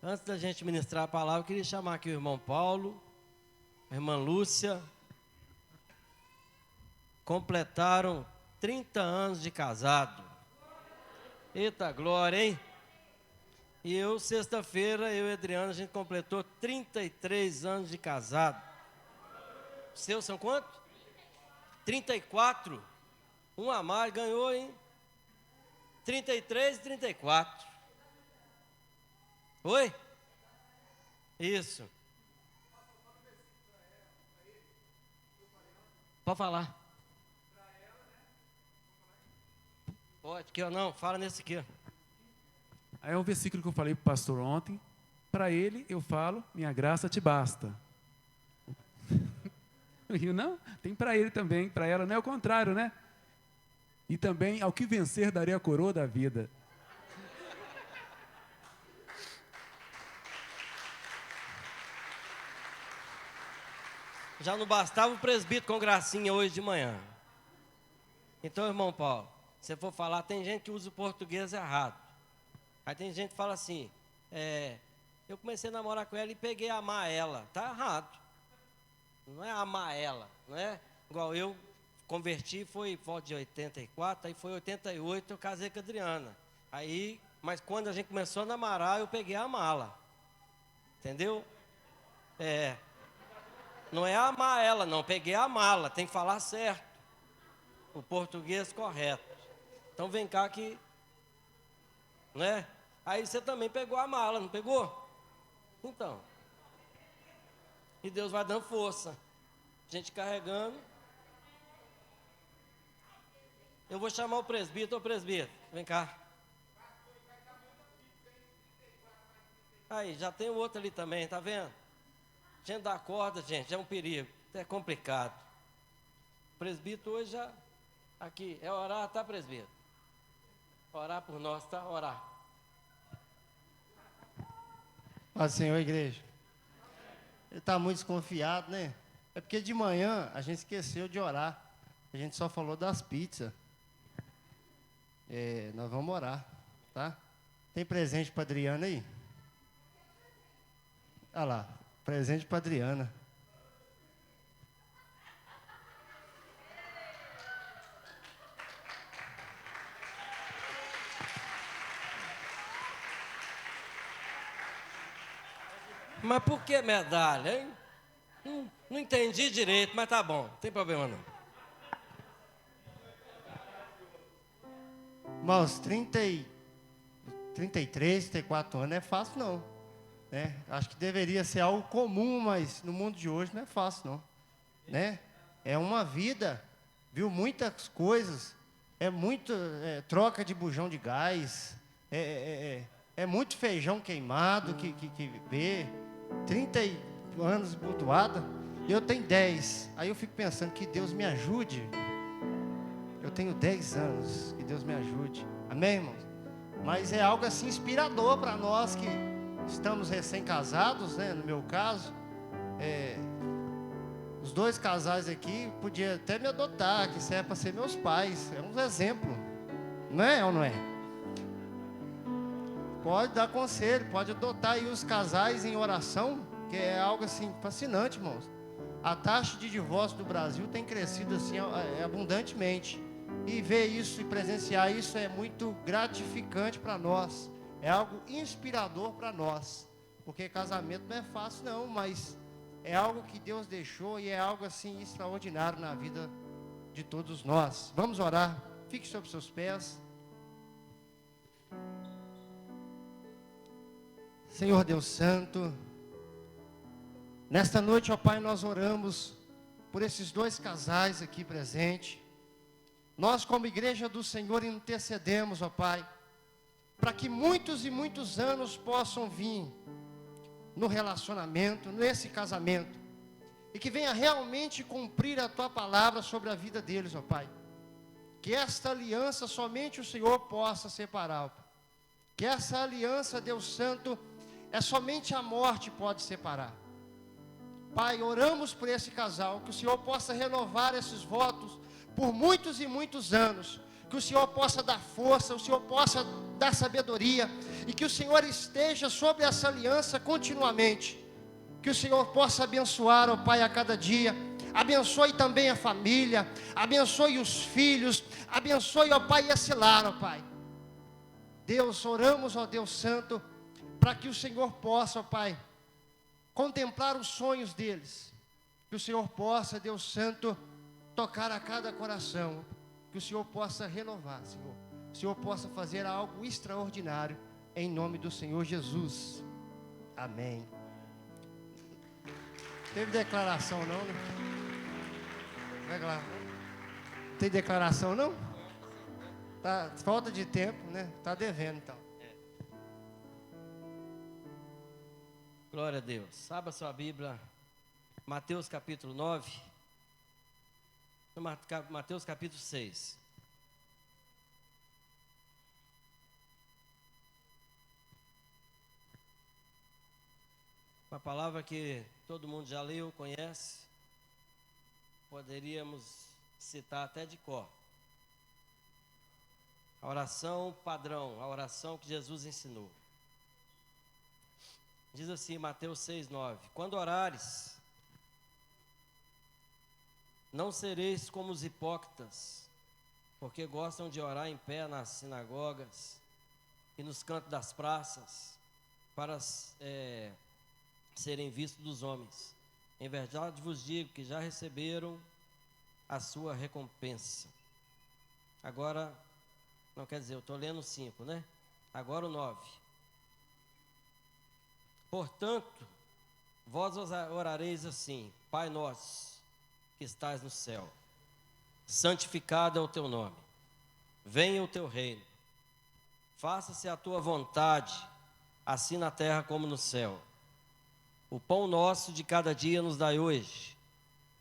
Antes da gente ministrar a palavra, eu queria chamar aqui o irmão Paulo, a irmã Lúcia. Completaram 30 anos de casado. Eita glória, hein? E eu, sexta-feira, eu e Adriana, a gente completou 33 anos de casado. Os seus são quantos? 34. Um a mais, ganhou, hein? 33 e 34. Oi? Isso. Pode falar. Pode, aqui ou não? Fala nesse aqui. Aí é um versículo que eu falei para o pastor ontem. Para ele eu falo, minha graça te basta. E não, tem para ele também, para ela não é o contrário, né? E também, ao que vencer, darei a coroa da vida. Já não bastava o presbítero com gracinha hoje de manhã. Então, irmão Paulo, se você for falar, tem gente que usa o português errado. Aí tem gente que fala assim, eu comecei a namorar com ela e peguei a amar ela. Tá errado. Não é amar ela, não é? Igual eu converti, foi volta de 84, aí foi 88, eu casei com a Adriana. Aí, mas quando a gente começou a namorar, eu peguei a amá-la. Entendeu? Não é amar ela, não, peguei a amá-la, tem que falar certo. O português correto. Então vem cá que, né? Aí você também pegou a mala, não pegou? Então. E Deus vai dando força. A gente carregando. Eu vou chamar o presbítero. Ô presbítero, vem cá. Aí, já tem o outro ali também, tá vendo? Gente dá corda, gente, é um perigo. É complicado. O presbítero hoje já... Aqui, é orar, tá, presbítero? Orar por nós, tá? Orar. Paz do Senhor, igreja. Ele está muito desconfiado, né? É porque de manhã a gente esqueceu de orar. A gente só falou das pizzas. Nós vamos orar, tá? Tem presente para Adriana aí? Olha lá, presente para Adriana. Mas por que medalha, hein? Não entendi direito, mas tá bom, não tem problema não. Irmãos, 33, 34 anos não é fácil não, né? Acho que deveria ser algo comum, mas no mundo de hoje não é fácil não, né? É uma vida, viu, muitas coisas, troca de bujão de gás, é muito feijão queimado que vê, 30 anos mutuada, e eu tenho 10, aí eu fico pensando que Deus me ajude. Eu tenho 10 anos, que Deus me ajude. Amém, irmãos? Mas é algo assim inspirador para nós que estamos recém-casados, né? No meu caso, os dois casais aqui podiam até me adotar, que serve para ser meus pais. É um exemplo, não é ou não é? Pode dar conselho, pode adotar aí os casais em oração, que é algo assim fascinante, irmãos. A taxa de divórcio do Brasil tem crescido assim abundantemente. E ver isso e presenciar isso é muito gratificante para nós. É algo inspirador para nós. Porque casamento não é fácil não, mas é algo que Deus deixou e é algo assim extraordinário na vida de todos nós. Vamos orar. Fique sobre os seus pés. Senhor Deus Santo, nesta noite, ó Pai, nós oramos por esses dois casais aqui presentes. Nós, como igreja do Senhor, intercedemos, ó Pai, para que muitos e muitos anos possam vir no relacionamento, nesse casamento, e que venha realmente cumprir a Tua palavra sobre a vida deles, ó Pai. Que esta aliança somente o Senhor possa separar, ó Pai. Que essa aliança, Deus Santo, somente a morte pode separar. Pai, oramos por esse casal, que o Senhor possa renovar esses votos por muitos e muitos anos, que o Senhor possa dar força, o Senhor possa dar sabedoria, e que o Senhor esteja sobre essa aliança continuamente, que o Senhor possa abençoar, ó Pai, a cada dia. Abençoe também a família, abençoe os filhos, abençoe, ó Pai, esse lar, ó Pai. Deus, oramos, ó Deus Santo, para que o Senhor possa, ó Pai, contemplar os sonhos deles, que o Senhor possa, Deus Santo, tocar a cada coração, que o Senhor possa renovar, Senhor, o Senhor possa fazer algo extraordinário, em nome do Senhor Jesus, amém. Teve declaração não, né? Vai lá. Não tem declaração não? Tá, falta de tempo, né? Tá devendo então. Glória a Deus. Abra sua Bíblia, Mateus capítulo 9, Mateus capítulo 6. Uma palavra que todo mundo já leu, conhece. Poderíamos citar até de cor. A oração padrão, a oração que Jesus ensinou. Diz assim, Mateus 6:9: Quando orares, não sereis como os hipócritas, porque gostam de orar em pé nas sinagogas e nos cantos das praças, para serem vistos dos homens. Em verdade vos digo que já receberam a sua recompensa. Agora, não quer dizer, eu estou lendo 5, né? Agora o 9. Portanto, vós orareis assim: Pai nosso, que estás no céu, santificado é o teu nome. Venha o teu reino. Faça-se a tua vontade, assim na terra como no céu. O pão nosso de cada dia nos dai hoje.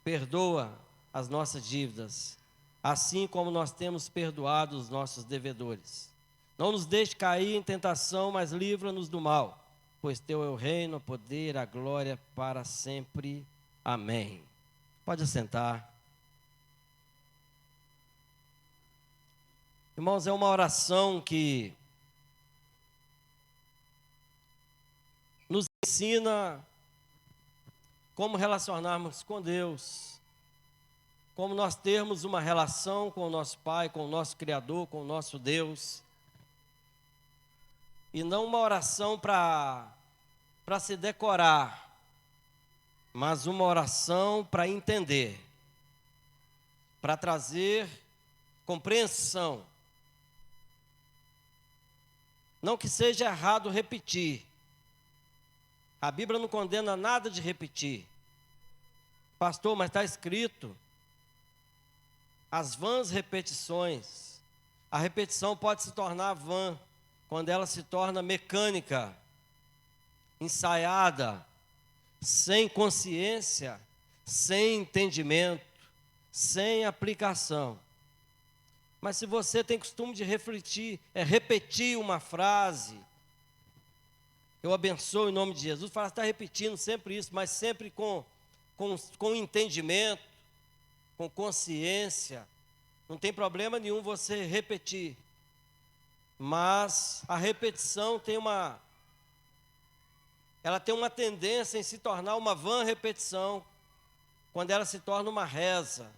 Perdoa as nossas dívidas, assim como nós temos perdoado os nossos devedores. Não nos deixe cair em tentação, mas livra-nos do mal, pois teu é o reino, o poder, a glória para sempre. Amém. Pode assentar. Irmãos, é uma oração que nos ensina como relacionarmos com Deus, como nós termos uma relação com o nosso Pai, com o nosso Criador, com o nosso Deus, e não uma oração para se decorar, mas uma oração para entender, para trazer compreensão. Não que seja errado repetir. A Bíblia não condena nada de repetir. Pastor, mas está escrito, as vãs repetições. A repetição pode se tornar vã quando ela se torna mecânica, ensaiada, sem consciência, sem entendimento, sem aplicação. Mas se você tem costume de repetir uma frase, eu abençoo em nome de Jesus, fala, está repetindo sempre isso, mas sempre com entendimento, com consciência. Não tem problema nenhum você repetir. Mas a repetição ela tem uma tendência em se tornar uma vã repetição, quando ela se torna uma reza.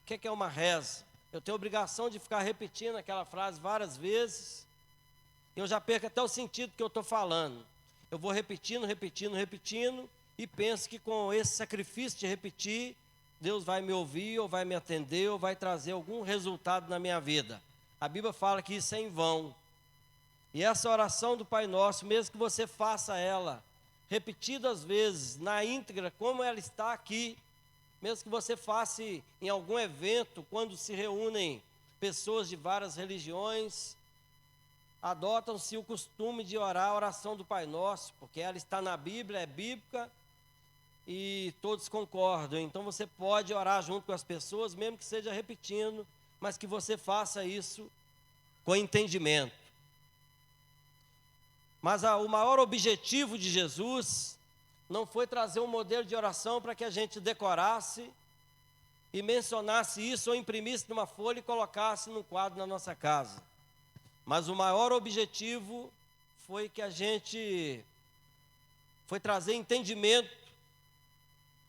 O que é uma reza? Eu tenho a obrigação de ficar repetindo aquela frase várias vezes, e eu já perco até o sentido que eu estou falando. Eu vou repetindo, e penso que com esse sacrifício de repetir, Deus vai me ouvir, ou vai me atender, ou vai trazer algum resultado na minha vida. A Bíblia fala que isso é em vão. E essa oração do Pai Nosso, mesmo que você faça ela repetidas vezes, na íntegra, como ela está aqui, mesmo que você faça em algum evento, quando se reúnem pessoas de várias religiões, adotam-se o costume de orar a oração do Pai Nosso, porque ela está na Bíblia, é bíblica, e todos concordam. Então você pode orar junto com as pessoas, mesmo que seja repetindo, mas que você faça isso com entendimento. Mas o maior objetivo de Jesus não foi trazer um modelo de oração para que a gente decorasse e mencionasse isso ou imprimisse numa folha e colocasse num quadro na nossa casa. Mas o maior objetivo foi que a gente foi trazer entendimento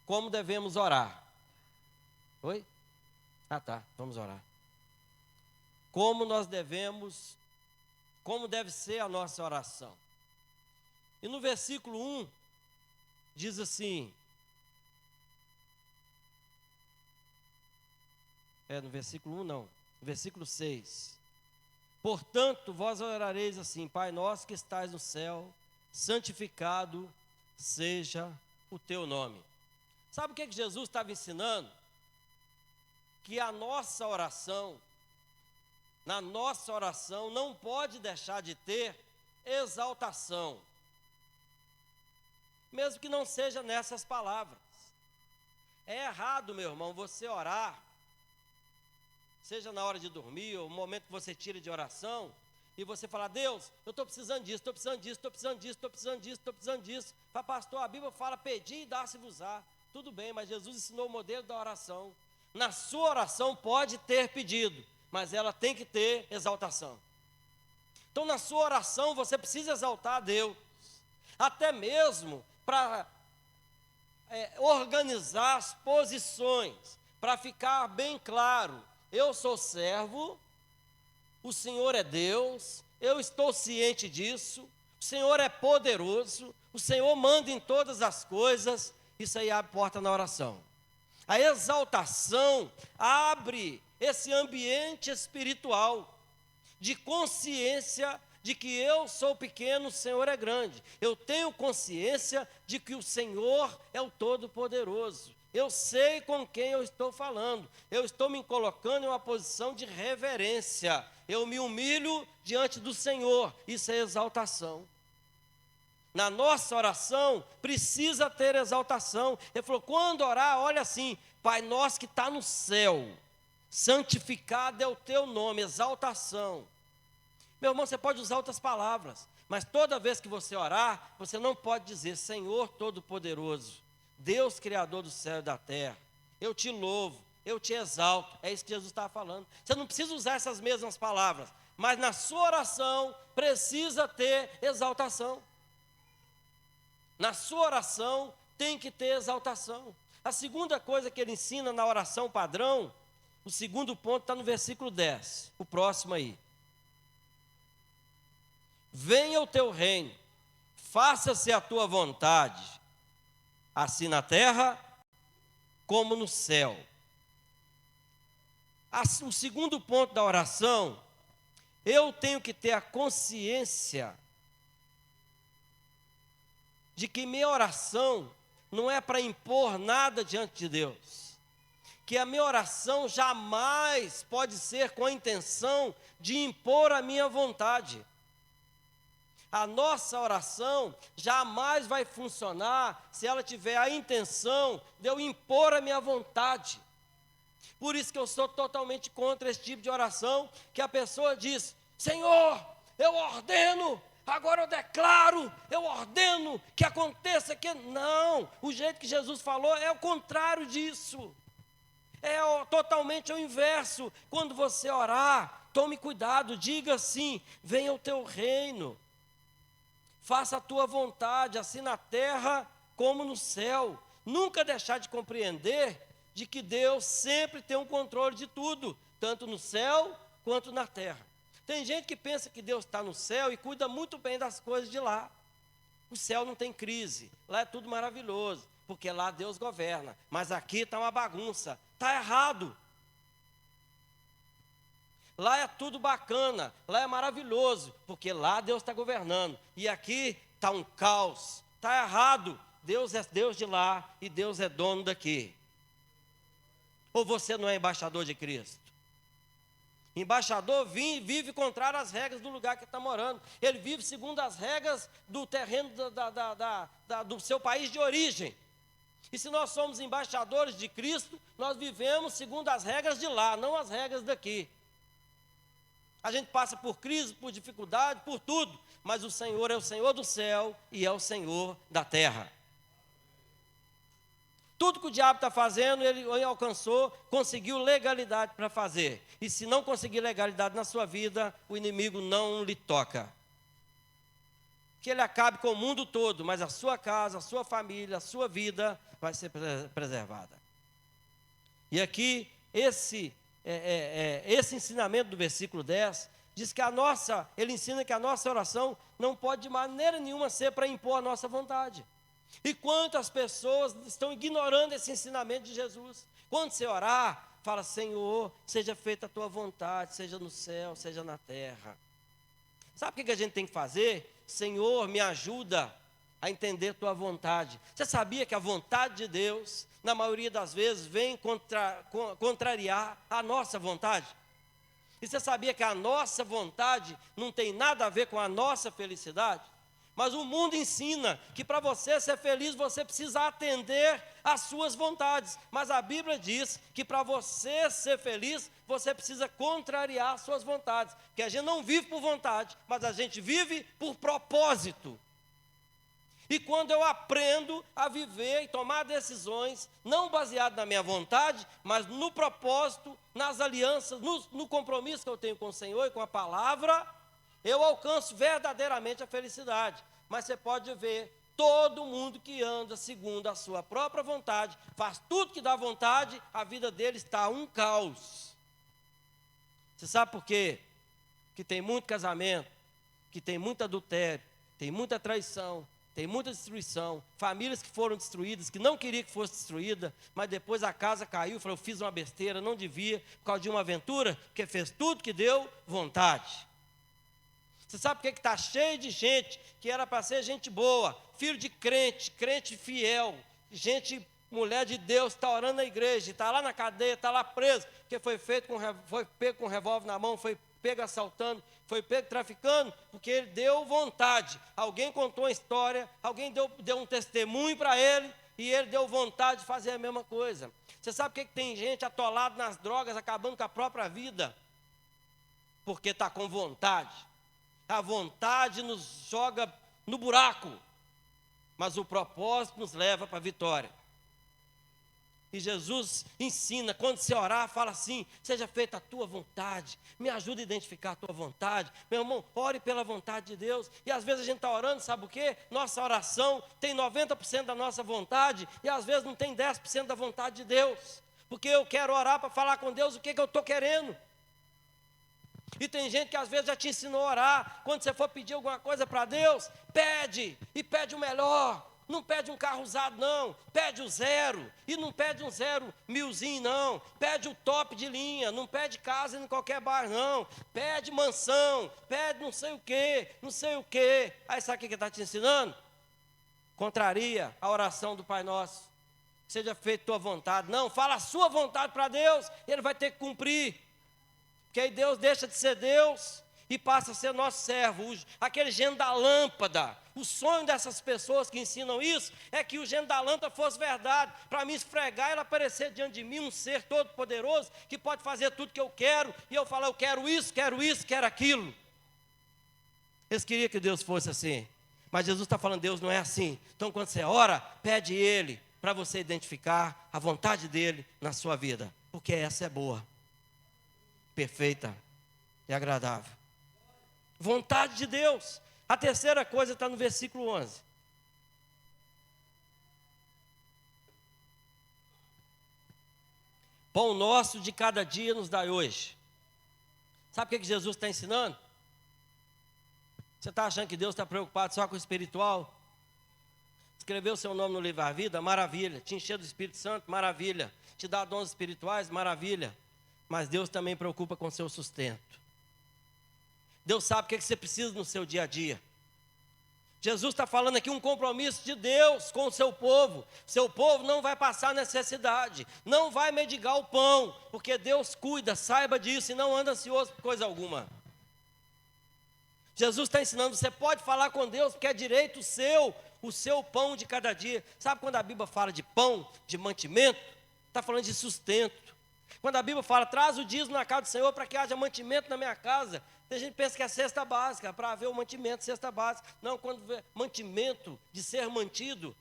como devemos orar. Oi? Ah, tá, vamos orar. Como deve ser a nossa oração. E no versículo 1, diz assim, no versículo 1 não, no versículo 6. Portanto, vós orareis assim: Pai nosso que estais no céu, santificado seja o teu nome. Sabe o que Jesus estava ensinando? Que a nossa oração, na nossa oração, não pode deixar de ter exaltação. Mesmo que não seja nessas palavras. É errado, meu irmão, você orar, seja na hora de dormir, ou no momento que você tira de oração, e você falar: Deus, eu estou precisando disso, estou precisando disso, estou precisando disso, estou precisando disso, estou precisando disso. Fala: pastor, a Bíblia fala: pedir e dar-se-vos-á. Tudo bem, mas Jesus ensinou o modelo da oração. Na sua oração pode ter pedido, mas ela tem que ter exaltação. Então, na sua oração, você precisa exaltar a Deus, até mesmo para organizar as posições, para ficar bem claro: eu sou servo, o Senhor é Deus, eu estou ciente disso, o Senhor é poderoso, o Senhor manda em todas as coisas. Isso aí abre porta na oração. A exaltação abre esse ambiente espiritual de consciência de que eu sou pequeno, o Senhor é grande. Eu tenho consciência de que o Senhor é o Todo-Poderoso. Eu sei com quem eu estou falando. Eu estou me colocando em uma posição de reverência. Eu me humilho diante do Senhor. Isso é exaltação. Na nossa oração, precisa ter exaltação. Ele falou: quando orar, olha assim: Pai nosso que está no céu, santificado é o teu nome, exaltação. Meu irmão, você pode usar outras palavras, mas toda vez que você orar, você não pode dizer: Senhor Todo-Poderoso, Deus Criador do céu e da terra, eu te louvo, eu te exalto. É isso que Jesus estava falando. Você não precisa usar essas mesmas palavras, mas na sua oração precisa ter exaltação. Na sua oração tem que ter exaltação. A segunda coisa que ele ensina na oração padrão, o segundo ponto está no versículo 10, o próximo aí. Venha o teu reino, faça-se a tua vontade, assim na terra como no céu. O segundo ponto da oração, eu tenho que ter a consciência de que minha oração não é para impor nada diante de Deus, que a minha oração jamais pode ser com a intenção de impor a minha vontade. A nossa oração jamais vai funcionar se ela tiver a intenção de eu impor a minha vontade. Por isso que eu sou totalmente contra esse tipo de oração, que a pessoa diz: Senhor, eu ordeno, agora eu declaro, eu ordeno que aconteça que... Não, o jeito que Jesus falou é o contrário disso. Totalmente o inverso. Quando você orar, tome cuidado, diga assim: venha o teu reino, faça a tua vontade, assim na terra como no céu. Nunca deixar de compreender de que Deus sempre tem um controle de tudo, tanto no céu quanto na terra. Tem gente que pensa que Deus está no céu e cuida muito bem das coisas de lá. O céu não tem crise, lá é tudo maravilhoso, porque lá Deus governa. Mas aqui está uma bagunça, está errado. Lá é tudo bacana, lá é maravilhoso, porque lá Deus está governando. E aqui está um caos, está errado. Deus é Deus de lá e Deus é dono daqui. Ou você não é embaixador de Cristo? Embaixador vive contrário às regras do lugar que está morando. Ele vive segundo as regras do terreno do seu país de origem. E se nós somos embaixadores de Cristo, nós vivemos segundo as regras de lá, não as regras daqui. A gente passa por crise, por dificuldade, por tudo, mas o Senhor é o Senhor do céu e é o Senhor da terra. Tudo que o diabo está fazendo, ele alcançou, conseguiu legalidade para fazer. E se não conseguir legalidade na sua vida, o inimigo não lhe toca. Que ele acabe com o mundo todo, mas a sua casa, a sua família, a sua vida vai ser preservada. E aqui, esse ensinamento do versículo 10, diz que ele ensina que a nossa oração não pode de maneira nenhuma ser para impor a nossa vontade. E quantas pessoas estão ignorando esse ensinamento de Jesus? Quando você orar, fala: Senhor, seja feita a tua vontade, seja no céu, seja na terra. Sabe o que a gente tem que fazer? Senhor, me ajuda a entender tua vontade. Você sabia que a vontade de Deus, na maioria das vezes, vem contrariar a nossa vontade? E você sabia que a nossa vontade não tem nada a ver com a nossa felicidade? Mas o mundo ensina que para você ser feliz, você precisa atender às suas vontades. Mas a Bíblia diz que para você ser feliz, você precisa contrariar as suas vontades. Porque a gente não vive por vontade, mas a gente vive por propósito. E quando eu aprendo a viver e tomar decisões, não baseado na minha vontade, mas no propósito, nas alianças, no compromisso que eu tenho com o Senhor e com a palavra, eu alcanço verdadeiramente a felicidade. Mas você pode ver, todo mundo que anda segundo a sua própria vontade, faz tudo que dá vontade, a vida dele está um caos. Você sabe por quê? Que tem muito casamento, que tem muito adultério, tem muita traição, tem muita destruição, famílias que foram destruídas, que não queria que fosse destruída, mas depois a casa caiu, falou: eu fiz uma besteira, não devia, por causa de uma aventura, porque fez tudo que deu vontade. Você sabe por que está cheio de gente que era para ser gente boa, filho de crente, crente fiel, gente, mulher de Deus, está orando na igreja, está lá na cadeia, está lá preso, porque foi pego com um revólver na mão, foi pego assaltando, foi pego traficando, porque ele deu vontade. Alguém contou uma história, alguém deu um testemunho para ele, e ele deu vontade de fazer a mesma coisa. Você sabe por que tem gente atolada nas drogas, acabando com a própria vida? Porque está com vontade. A vontade nos joga no buraco, mas o propósito nos leva para a vitória. E Jesus ensina, quando você orar, fala assim: seja feita a tua vontade, me ajuda a identificar a tua vontade. Meu irmão, ore pela vontade de Deus. E às vezes a gente está orando, sabe o quê? Nossa oração tem 90% da nossa vontade, e às vezes não tem 10% da vontade de Deus. Porque eu quero orar para falar com Deus o que eu estou querendo. E tem gente que às vezes já te ensinou a orar. Quando você for pedir alguma coisa para Deus, pede, e pede o melhor. Não pede um carro usado, não. Pede o zero. E não pede um 0.000, não. Pede o top de linha. Não pede casa em qualquer bairro, não. Pede mansão. Pede não sei o quê, não sei o quê. Aí sabe o que ele está te ensinando? Contraria a oração do Pai Nosso. Seja feita a tua vontade. Não, fala a sua vontade para Deus, Ele vai ter que cumprir. Porque aí Deus deixa de ser Deus e passa a ser nosso servo. Aquele gênio da lâmpada. O sonho dessas pessoas que ensinam isso é que o gênio da lâmpada fosse verdade. Para me esfregar, ele aparecer diante de mim, um ser todo poderoso, que pode fazer tudo que eu quero. E eu falo: eu quero isso, quero aquilo. Eles queriam que Deus fosse assim. Mas Jesus está falando: Deus não é assim. Então quando você ora, pede Ele, para você identificar a vontade dEle na sua vida. Porque essa é boa, perfeita e agradável. Vontade de Deus. A terceira coisa está no versículo 11. Pão nosso de cada dia nos dai hoje. Sabe o que Jesus está ensinando? Você está achando que Deus está preocupado só com o espiritual? Escreveu o seu nome no livro da vida? Maravilha. Te encher do Espírito Santo? Maravilha. Te dá dons espirituais? Maravilha. Mas Deus também preocupa com o seu sustento. Deus sabe o que você precisa no seu dia a dia. Jesus está falando aqui um compromisso de Deus com o seu povo. Seu povo não vai passar necessidade, não vai mendigar o pão, porque Deus cuida, saiba disso, e não anda ansioso por coisa alguma. Jesus está ensinando: você pode falar com Deus, porque é direito seu, o seu pão de cada dia. Sabe quando a Bíblia fala de pão, de mantimento? Está falando de sustento. Quando a Bíblia fala: traz o dízimo na casa do Senhor para que haja mantimento na minha casa, tem gente que pensa que é cesta básica, para haver o mantimento, cesta básica. Não, quando vê mantimento, de ser mantido,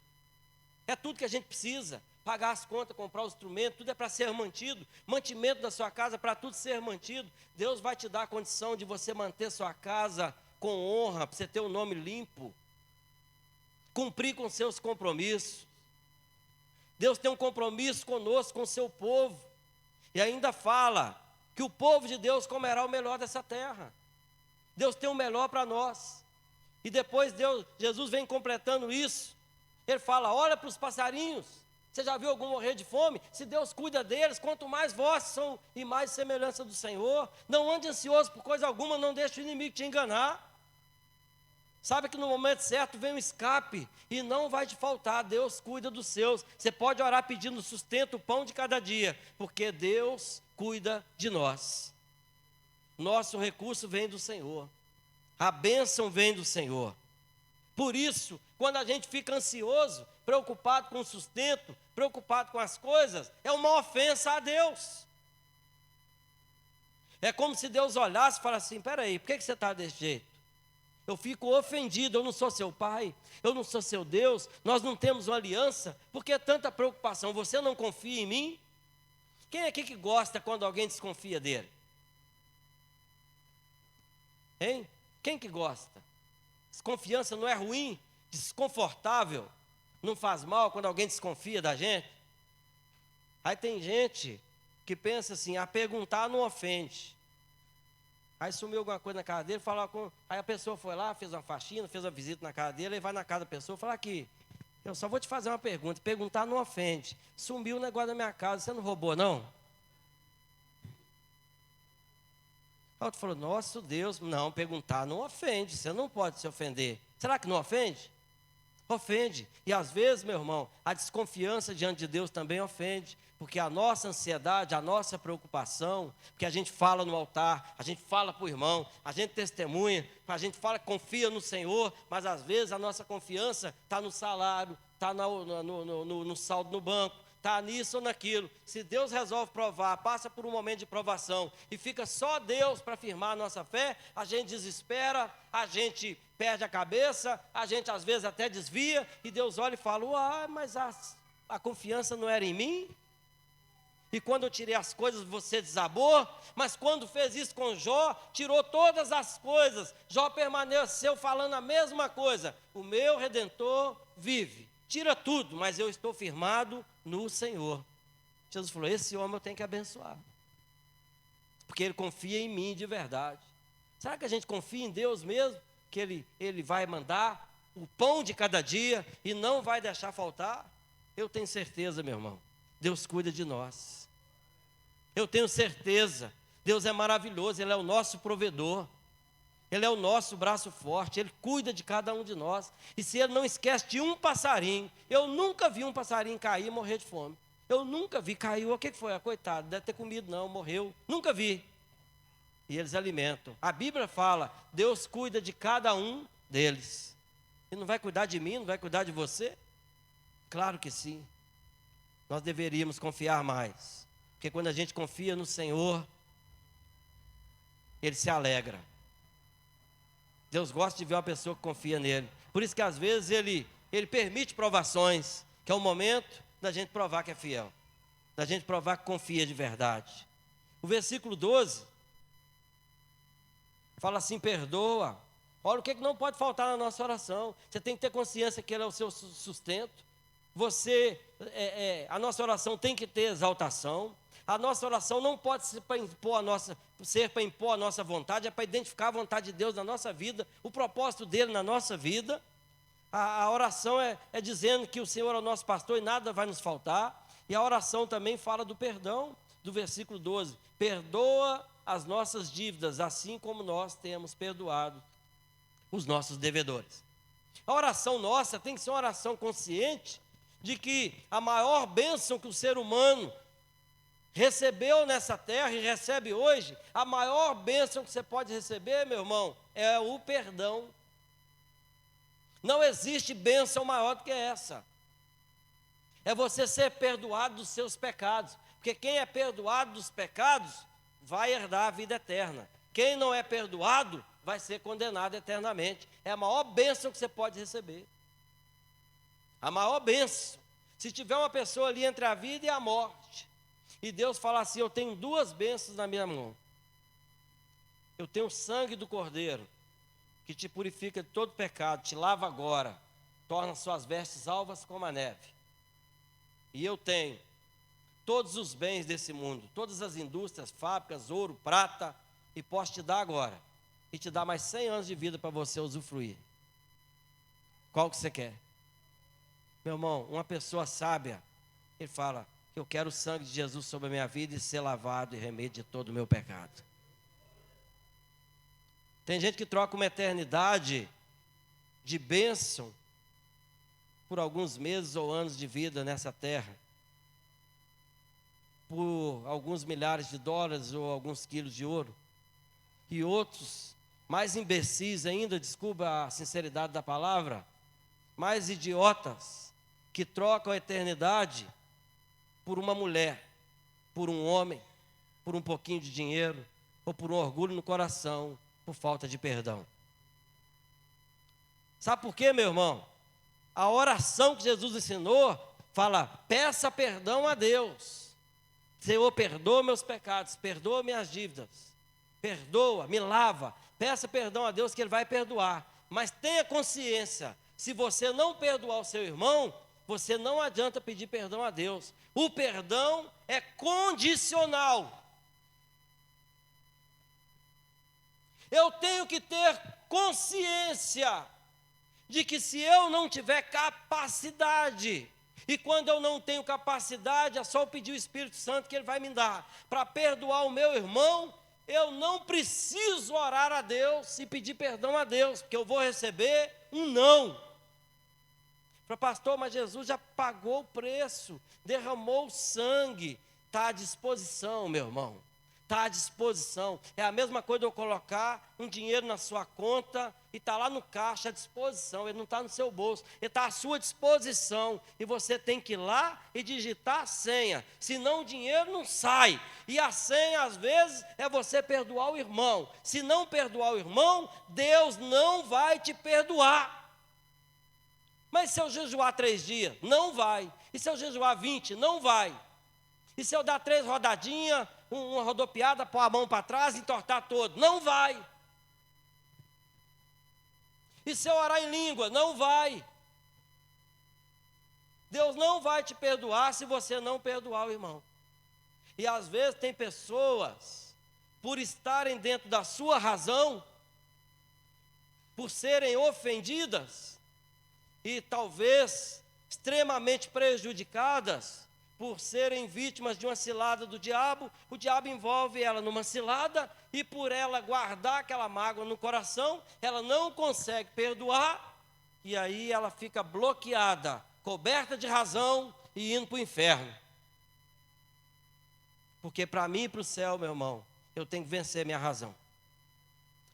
é tudo que a gente precisa. pagar as contas, comprar o instrumento, tudo é para ser mantido. Mantimento da sua casa, para tudo ser mantido. Deus vai te dar a condição de você manter sua casa com honra, para você ter o nome limpo. Cumprir com seus compromissos. Deus tem um compromisso conosco, com o seu povo. E ainda fala que o povo de Deus comerá o melhor dessa terra. Deus tem o melhor para nós. E depois Jesus vem completando isso. Ele fala, olha para os passarinhos. Você já viu algum morrer de fome? Se Deus cuida deles, quanto mais vós são e mais semelhança do Senhor. Não ande ansioso por coisa alguma, não deixe o inimigo te enganar. Sabe que no momento certo vem um escape e não vai te faltar. Deus cuida dos seus. Você pode orar pedindo sustento, o pão de cada dia, porque Deus cuida de nós. Nosso recurso vem do Senhor. A bênção vem do Senhor. Por isso, quando a gente fica ansioso, preocupado com o sustento, preocupado com as coisas, é uma ofensa a Deus. É como se Deus olhasse e falasse assim, peraí, por que você está desse jeito? Eu fico ofendido, eu não sou seu pai, eu não sou seu Deus, nós não temos uma aliança, por que tanta preocupação? Você não confia em mim? Quem é aqui que gosta quando alguém desconfia dele? Hein? Quem que gosta? Desconfiança não é ruim, desconfortável, não faz mal quando alguém desconfia da gente? Aí tem gente que pensa assim, a perguntar não ofende. Aí sumiu alguma coisa na casa dele, aí a pessoa foi lá, fez uma faxina, fez uma visita na casa dele, aí vai na casa da pessoa e fala aqui, eu só vou te fazer uma pergunta, perguntar não ofende. Sumiu o negócio da minha casa, você não roubou não? Aí outro falou, nosso Deus, não, perguntar não ofende, você não pode se ofender. Será que não ofende? Ofende. E às vezes, meu irmão, a desconfiança diante de Deus também ofende. Porque a nossa ansiedade, a nossa preocupação, porque a gente fala no altar, a gente fala para o irmão, a gente testemunha, a gente fala que confia no Senhor, mas às vezes a nossa confiança está no salário, está no saldo no banco, está nisso ou naquilo. Se Deus resolve provar, passa por um momento de provação e fica só Deus para firmar a nossa fé, a gente desespera, a gente perde a cabeça, a gente às vezes até desvia, e Deus olha e fala, mas a confiança não era em mim? E quando eu tirei as coisas, você desabou, mas quando fez isso com Jó, tirou todas as coisas, Jó permaneceu falando a mesma coisa, o meu Redentor vive, tira tudo, mas eu estou firmado no Senhor. Jesus falou, esse homem eu tenho que abençoar, porque ele confia em mim de verdade. Será que a gente confia em Deus mesmo, que Ele vai mandar o pão de cada dia e não vai deixar faltar? Eu tenho certeza, meu irmão, Deus cuida de nós. Eu tenho certeza, Deus é maravilhoso, Ele é o nosso provedor, Ele é o nosso braço forte, Ele cuida de cada um de nós. E se Ele não esquece de um passarinho, eu nunca vi um passarinho cair e morrer de fome. Eu nunca vi, caiu, o que foi? Coitado, deve ter comido não, morreu, nunca vi. E eles alimentam. A Bíblia fala, Deus cuida de cada um deles. E não vai cuidar de mim, não vai cuidar de você? Claro que sim. Nós deveríamos confiar mais. Porque quando a gente confia no Senhor, Ele se alegra. Deus gosta de ver uma pessoa que confia nele. Por isso que às vezes Ele permite provações, que é o momento da gente provar que é fiel, da gente provar que confia de verdade. O versículo 12 fala assim, perdoa. Olha o que não pode faltar na nossa oração. Você tem que ter consciência que Ele é o seu sustento. A nossa oração tem que ter exaltação. A nossa oração não pode ser para impor a nossa vontade, é para identificar a vontade de Deus na nossa vida, o propósito dele na nossa vida. A oração é dizendo que o Senhor é o nosso pastor e nada vai nos faltar. E a oração também fala do perdão, do versículo 12. Perdoa as nossas dívidas, assim como nós temos perdoado os nossos devedores. A oração nossa tem que ser uma oração consciente de que a maior bênção que o ser humano recebeu nessa terra e recebe hoje, a maior bênção que você pode receber, meu irmão, é o perdão. Não existe bênção maior do que essa. É você ser perdoado dos seus pecados. Porque quem é perdoado dos pecados vai herdar a vida eterna. Quem não é perdoado vai ser condenado eternamente. É a maior bênção que você pode receber. A maior bênção. Se tiver uma pessoa ali entre a vida e a morte, e Deus fala assim: eu tenho 2 bênçãos na minha mão. Eu tenho o sangue do Cordeiro, que te purifica de todo pecado, te lava agora, torna suas vestes alvas como a neve. E eu tenho todos os bens desse mundo, todas as indústrias, fábricas, ouro, prata, e posso te dar agora, e te dar mais 100 anos de vida para você usufruir. Qual que você quer? Meu irmão, uma pessoa sábia, ele fala: eu quero o sangue de Jesus sobre a minha vida e ser lavado e remédio de todo o meu pecado. Tem gente que troca uma eternidade de bênção por alguns meses ou anos de vida nessa terra, por alguns milhares de dólares ou alguns quilos de ouro, e outros, mais imbecis ainda, desculpa a sinceridade da palavra, mais idiotas, que trocam a eternidade por uma mulher, por um homem, por um pouquinho de dinheiro, ou por um orgulho no coração, por falta de perdão. Sabe por quê, meu irmão? A oração que Jesus ensinou fala: peça perdão a Deus. Senhor, perdoa meus pecados, perdoa minhas dívidas, perdoa, me lava. Peça perdão a Deus que Ele vai perdoar. Mas tenha consciência, se você não perdoar o seu irmão, você não adianta pedir perdão a Deus. O perdão é condicional. Eu tenho que ter consciência de que se eu não tiver capacidade, e quando eu não tenho capacidade, é só eu pedir o Espírito Santo que Ele vai me dar, para perdoar o meu irmão, eu não preciso orar a Deus e pedir perdão a Deus, porque eu vou receber um não. Para pastor, mas Jesus já pagou o preço, derramou o sangue, está à disposição, meu irmão. Está à disposição. É a mesma coisa de eu colocar um dinheiro na sua conta e está lá no caixa à disposição. Ele não está no seu bolso, ele está à sua disposição. E você tem que ir lá e digitar a senha, senão o dinheiro não sai. E a senha, às vezes, é você perdoar o irmão. Se não perdoar o irmão, Deus não vai te perdoar. Mas se eu jejuar 3 dias? Não vai. E se eu jejuar 20? Não vai. E se eu dar 3 rodadinhas, uma rodopiada, pôr a mão para trás e entortar todo? Não vai. E se eu orar em língua? Não vai. Deus não vai te perdoar se você não perdoar o irmão. E às vezes tem pessoas, por estarem dentro da sua razão, por serem ofendidas, e talvez extremamente prejudicadas, por serem vítimas de uma cilada do diabo, o diabo envolve ela numa cilada, e por ela guardar aquela mágoa no coração, ela não consegue perdoar, e aí ela fica bloqueada, coberta de razão e indo para o inferno. Porque para mim e para o céu, meu irmão, eu tenho que vencer minha razão.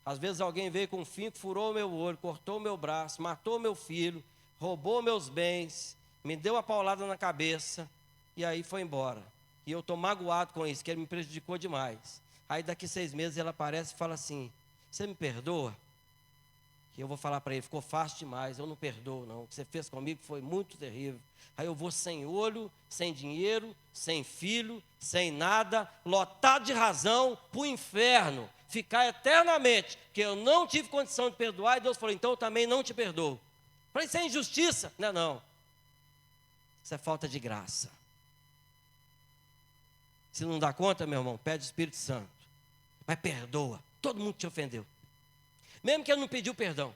Às vezes alguém veio com um finco, furou o meu olho, cortou o meu braço, matou meu filho, roubou meus bens, me deu uma paulada na cabeça, e aí foi embora. E eu estou magoado com isso, que ele me prejudicou demais. Aí daqui 6 meses ele aparece e fala assim: você me perdoa? E eu vou falar para ele: ficou fácil demais, eu não perdoo não. O que você fez comigo foi muito terrível. Aí eu vou sem olho, sem dinheiro, sem filho, sem nada, lotado de razão, para o inferno, ficar eternamente, porque eu não tive condição de perdoar, e Deus falou: então eu também não te perdoo. Falei: isso é injustiça? Não, não. Isso é falta de graça. Se não dá conta, meu irmão, pede o Espírito Santo. Mas perdoa. Todo mundo te ofendeu. Mesmo que ele não pediu perdão.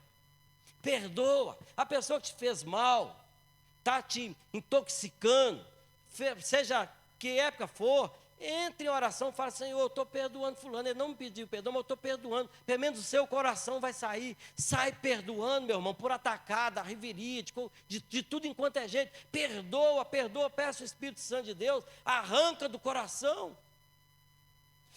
Perdoa. A pessoa que te fez mal, está te intoxicando, seja que época for, entre em oração e fala: Senhor, eu estou perdoando fulano. Ele não me pediu perdão, mas eu estou perdoando. Pelo menos o seu coração vai sair. Sai perdoando, meu irmão, por atacada, reveria, de tudo enquanto é jeito. Perdoa, perdoa, peça o Espírito Santo de Deus, arranca do coração.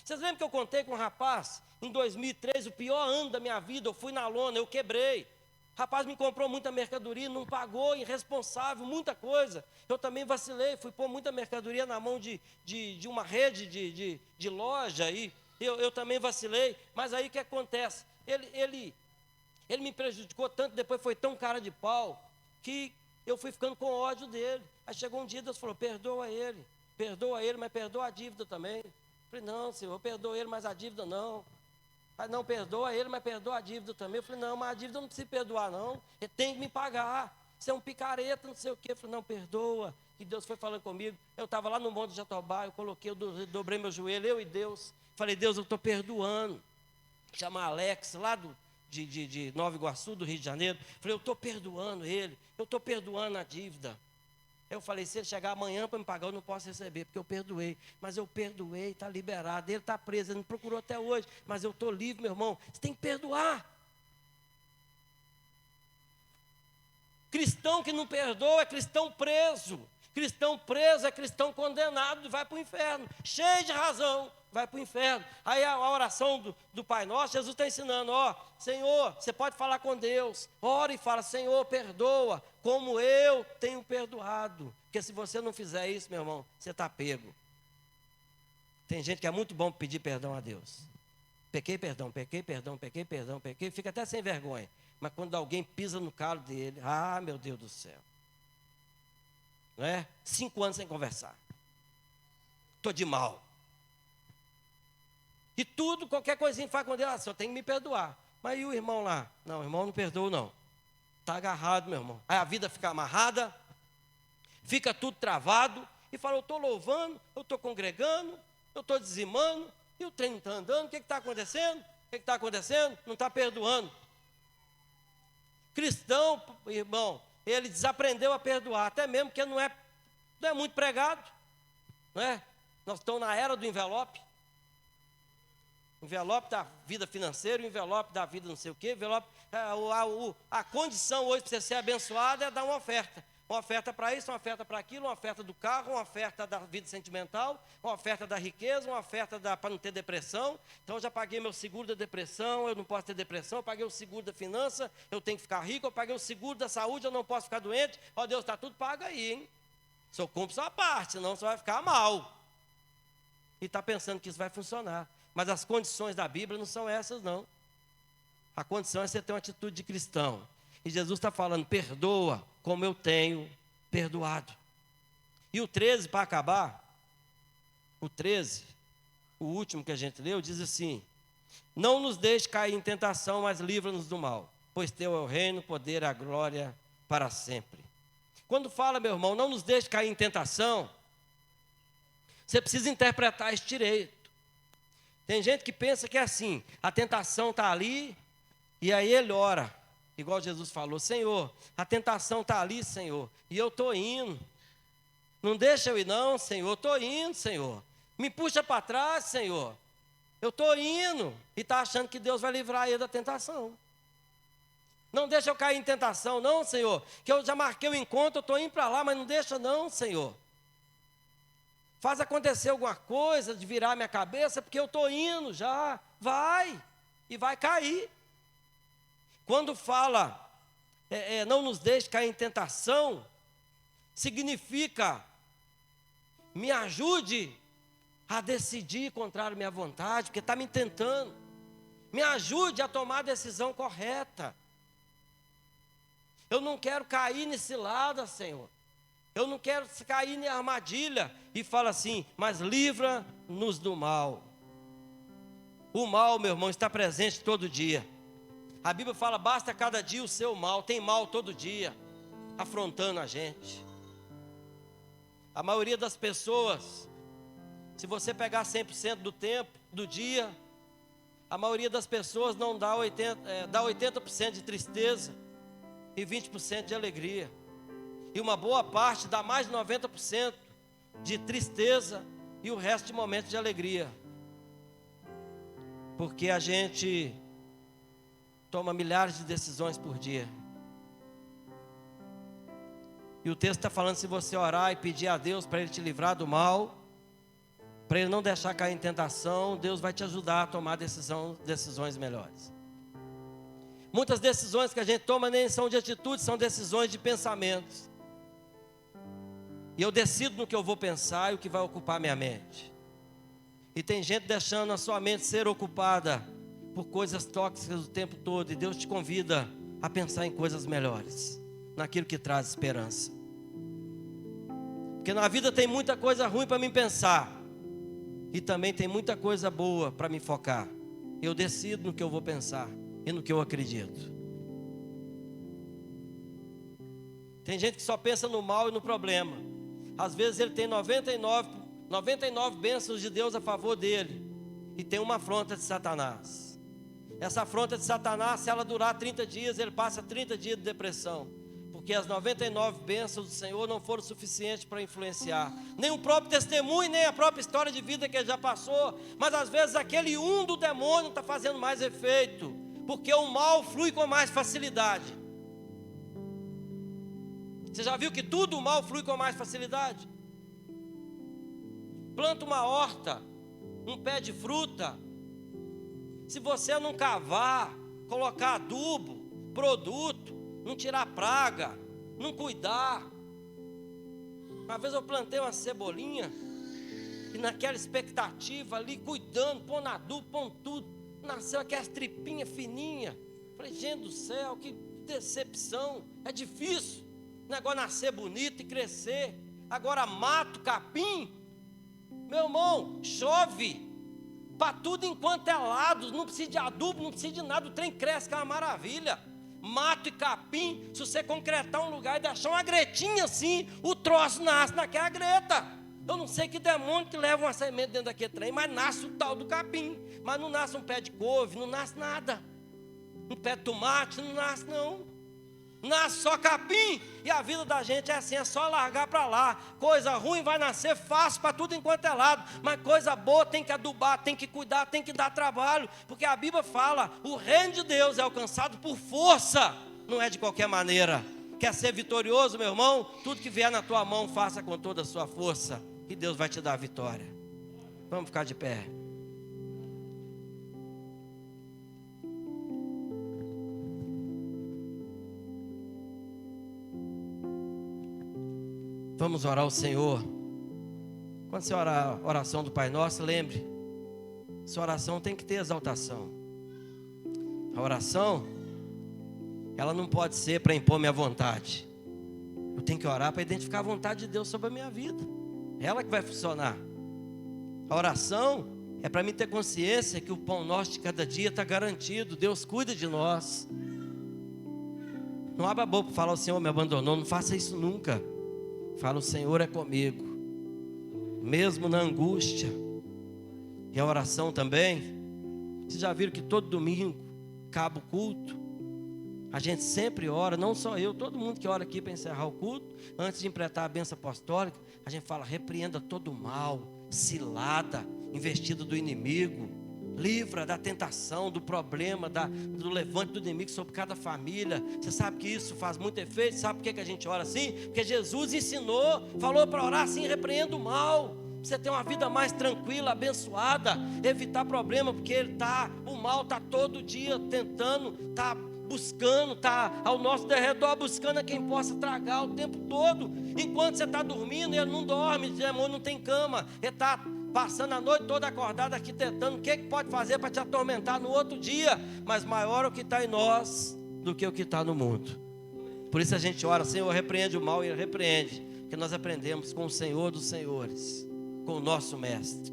Vocês lembram que eu contei com um rapaz, em 2003, o pior ano da minha vida, eu fui na lona, eu quebrei. O rapaz me comprou muita mercadoria, não pagou, irresponsável, muita coisa. Eu também vacilei, fui pôr muita mercadoria na mão de uma rede de loja, e eu também vacilei. Mas aí o que acontece? Ele me prejudicou tanto, depois foi tão cara de pau, que Eu fui ficando com ódio dele. Aí chegou um dia, Deus falou, perdoa ele, mas perdoa a dívida também. Eu falei, não, Senhor, eu perdoo ele, mas a dívida não. Aí, não, perdoa ele, mas perdoa a dívida também. Eu falei, não, mas a dívida eu não preciso perdoar, não. Ele tem que me pagar. Você é um picareta, não sei o quê. Eu falei, não, perdoa. E Deus foi falando comigo. Eu estava lá no Monte de Jatobá, eu dobrei meu joelho, eu e Deus. Falei, Deus, eu estou perdoando. Chama Alex, lá de Nova Iguaçu, do Rio de Janeiro. Falei, eu estou perdoando ele, eu estou perdoando a dívida. Eu falei, se ele chegar amanhã para me pagar, eu não posso receber, porque eu perdoei. Mas eu perdoei, está liberado, ele está preso, ele me procurou até hoje, mas eu estou livre, meu irmão. Você tem que perdoar. Cristão que não perdoa é cristão preso. Cristão preso é cristão condenado, vai para o inferno. Cheio de razão, vai para o inferno. Aí a oração do Pai Nosso, Jesus está ensinando, ó, Senhor, você pode falar com Deus, ora e fala, Senhor, perdoa, como eu tenho perdoado. Porque se você não fizer isso, meu irmão, você está pego. Tem gente que é muito bom pedir perdão a Deus. Pequei, perdão, fica até sem vergonha. Mas quando alguém pisa no calo dele, ah, meu Deus do céu. Não é? 5 anos sem conversar. Estou de mal. E tudo, qualquer coisinha faz com Deus, só tem que me perdoar. Mas e o irmão lá? Não, o irmão não perdoa, não. Está agarrado, meu irmão. Aí a vida fica amarrada, fica tudo travado, e fala, eu estou louvando, eu estou congregando, eu estou dizimando, e o trem não está andando, o que está acontecendo? O que está acontecendo? Não está perdoando. Cristão, irmão, ele desaprendeu a perdoar, até mesmo porque não é muito pregado, não é? Nós estamos na era do envelope. Envelope da vida financeira, envelope da vida não sei o quê, envelope, a condição hoje para você ser abençoado é dar uma oferta. Uma oferta para isso, uma oferta para aquilo, uma oferta do carro, uma oferta da vida sentimental, uma oferta da riqueza, uma oferta para não ter depressão. Então eu já paguei meu seguro da depressão, eu não posso ter depressão, eu paguei o seguro da finança, eu tenho que ficar rico, eu paguei o seguro da saúde, eu não posso ficar doente. Ó Deus, está tudo pago aí, hein? Se eu cumpro sua parte, senão você vai ficar mal. E está pensando que isso vai funcionar. Mas as condições da Bíblia não são essas, não. A condição é você ter uma atitude de cristão. E Jesus está falando, perdoa como eu tenho perdoado. E o 13, para acabar, o 13, o último que a gente leu, diz assim, não nos deixe cair em tentação, mas livra-nos do mal, pois teu é o reino, o poder, a glória para sempre. Quando fala, meu irmão, não nos deixe cair em tentação, você precisa interpretar isso direito. Tem gente que pensa que é assim, a tentação está ali, e aí ele ora, igual Jesus falou, Senhor, a tentação está ali, Senhor, e eu estou indo. Não deixa eu ir não, Senhor, eu estou indo, Senhor. Me puxa para trás, Senhor. Eu estou indo. E está achando que Deus vai livrar ele da tentação. Não deixa eu cair em tentação, não, Senhor. Que eu já marquei o encontro, eu estou indo para lá, mas não deixa não, Senhor. Faz acontecer alguma coisa de virar minha cabeça, porque eu estou indo já. Vai. E vai cair. Quando fala, não nos deixe cair em tentação, significa, me ajude a decidir contrário à minha vontade, porque está me tentando. Me ajude a tomar a decisão correta. Eu não quero cair nesse lado, Senhor. Eu não quero cair na armadilha. E fala assim, mas livra-nos do mal. O mal, meu irmão, está presente todo dia. A Bíblia fala, basta cada dia o seu mal. Tem mal todo dia, afrontando a gente. A maioria das pessoas, se você pegar 100% do tempo, do dia, a maioria das pessoas não dá 80% de tristeza e 20% de alegria. E uma boa parte dá mais de 90% de tristeza e o resto de momentos de alegria. Porque a gente toma milhares de decisões por dia. E o texto está falando, se você orar e pedir a Deus para Ele te livrar do mal, para Ele não deixar cair em tentação, Deus vai te ajudar a tomar decisões melhores. Muitas decisões que a gente toma nem são de atitude, são decisões de pensamentos. E eu decido no que eu vou pensar e o que vai ocupar minha mente. E tem gente deixando a sua mente ser ocupada por coisas tóxicas o tempo todo. E Deus te convida a pensar em coisas melhores. naquilo que traz esperança. Porque na vida tem muita coisa ruim para mim pensar, e também tem muita coisa boa para me focar. Eu decido no que eu vou pensar e no que eu acredito. Tem gente que só pensa no mal e no problema. Às vezes ele tem 99 bênçãos de Deus a favor dele, e tem uma afronta de Satanás. Essa afronta de Satanás, se ela durar 30 dias, ele passa 30 dias de depressão, porque as 99 bênçãos do Senhor não foram suficientes para influenciar nem o próprio testemunho, nem a própria história de vida que ele já passou. Mas às vezes aquele do demônio está fazendo mais efeito, porque o mal flui com mais facilidade. Você já viu que tudo o mal flui com mais facilidade? Planta uma horta, um pé de fruta, se você não cavar, colocar adubo, produto, não tirar praga, não cuidar. Uma vez eu plantei uma cebolinha, e naquela expectativa ali, cuidando, pondo adubo, pondo tudo, nasceu aquelas tripinhas fininhas. Falei, gente do céu, que decepção, é difícil o negócio nascer bonito e crescer. Agora mato, capim, meu irmão, chove para tudo enquanto é lado, não precisa de adubo, não precisa de nada, o trem cresce, que é uma maravilha. Mato e capim, se você concretar um lugar e deixar uma gretinha assim, o troço nasce naquela greta. Eu não sei que demônio que leva uma semente dentro daquele trem, mas nasce o tal do capim. Mas não nasce um pé de couve, não nasce nada. Um pé de tomate, não nasce não. Nasce só capim. E a vida da gente é assim, é só largar para lá. Coisa ruim vai nascer fácil para tudo enquanto é lado, mas coisa boa tem que adubar, tem que cuidar, tem que dar trabalho. Porque a Bíblia fala, o reino de Deus é alcançado por força, não é de qualquer maneira. Quer ser vitorioso, meu irmão? Tudo que vier na tua mão, faça com toda a sua força, e Deus vai te dar a vitória. Vamos ficar de pé. Vamos orar ao Senhor. Quando você orar a oração do Pai Nosso, lembre, sua oração tem que ter exaltação. A oração, ela não pode ser para impor minha vontade. Eu tenho que orar para identificar a vontade de Deus sobre a minha vida. É ela que vai funcionar. A oração é para mim ter consciência que o pão nosso de cada dia está garantido. Deus cuida de nós. Não abra a boca para falar, o Senhor me abandonou. Não faça isso nunca. Fala, o Senhor é comigo, mesmo na angústia. E a oração também. Vocês já viram que todo domingo acaba o culto, a gente sempre ora, não só eu, todo mundo que ora aqui para encerrar o culto, antes de implementar a bênção apostólica, a gente fala, repreenda todo o mal, cilada, investida do inimigo, livra da tentação, do problema, do levante do inimigo sobre cada família. Você sabe que isso faz muito efeito. Sabe por que a gente ora assim? Porque Jesus ensinou, falou para orar assim, repreenda o mal. Você ter uma vida mais tranquila, abençoada, evitar problema, porque o mal está todo dia tentando, está buscando, está ao nosso derredor, buscando a quem possa tragar o tempo todo. Enquanto você está dormindo, ele não dorme, o demônio não tem cama, ele está passando a noite toda acordada aqui tentando o que pode fazer para te atormentar no outro dia. Mas maior é o que está em nós do que o que está no mundo. Por isso a gente ora, Senhor, repreende o mal, e Ele repreende, porque nós aprendemos com o Senhor dos Senhores, com o nosso Mestre.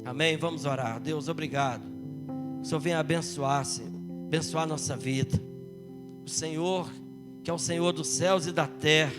Amém? Vamos orar. Deus, obrigado. O Senhor venha abençoar, Senhor, abençoar a nossa vida. O Senhor, que é o Senhor dos céus e da terra,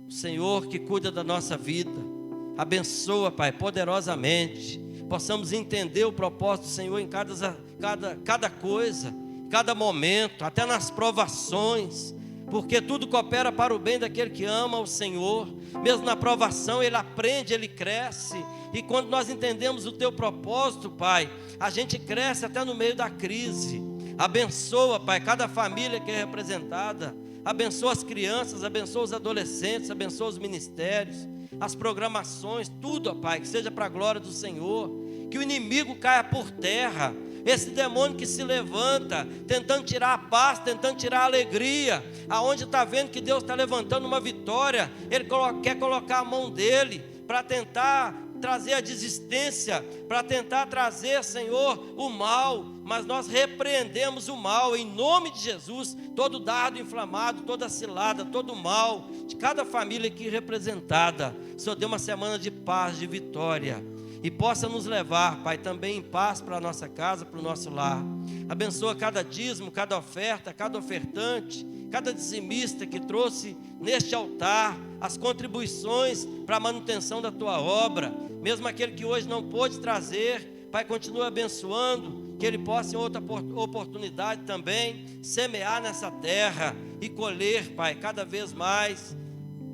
o Senhor que cuida da nossa vida, abençoa, Pai, poderosamente, possamos entender o propósito do Senhor em cada coisa, cada momento, até nas provações, porque tudo coopera para o bem daquele que ama o Senhor. Mesmo na provação ele aprende, ele cresce, e quando nós entendemos o teu propósito, Pai, a gente cresce até no meio da crise. Abençoa, Pai, cada família que é representada, abençoa as crianças, abençoa os adolescentes, abençoa os ministérios, as programações, tudo, ó Pai, que seja para a glória do Senhor, que o inimigo caia por terra, esse demônio que se levanta, tentando tirar a paz, tentando tirar a alegria, aonde está vendo que Deus está levantando uma vitória, ele quer colocar a mão dele, para tentar trazer a desistência, para tentar trazer, Senhor, o mal, mas nós repreendemos o mal em nome de Jesus, todo dardo inflamado, toda cilada, todo mal, de cada família aqui representada. O Senhor dê uma semana de paz, de vitória, e possa nos levar, Pai, também em paz para a nossa casa, para o nosso lar. Abençoa cada dízimo, cada oferta, cada ofertante, cada dizimista que trouxe neste altar as contribuições para a manutenção da Tua obra. Mesmo aquele que hoje não pôde trazer, Pai, continua abençoando, que ele possa em outra oportunidade também semear nessa terra e colher, Pai, cada vez mais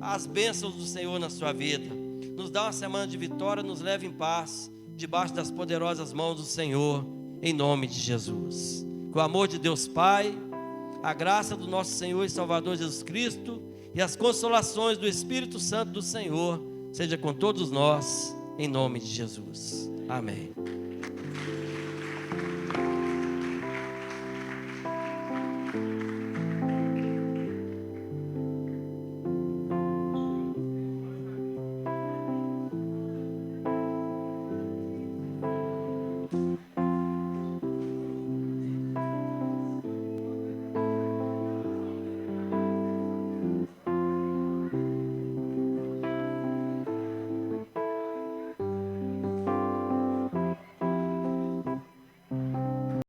as bênçãos do Senhor na sua vida. Nos dá uma semana de vitória, nos leve em paz, debaixo das poderosas mãos do Senhor, em nome de Jesus. Com o amor de Deus Pai, a graça do nosso Senhor e Salvador Jesus Cristo e as consolações do Espírito Santo do Senhor seja com todos nós, em nome de Jesus. Amém.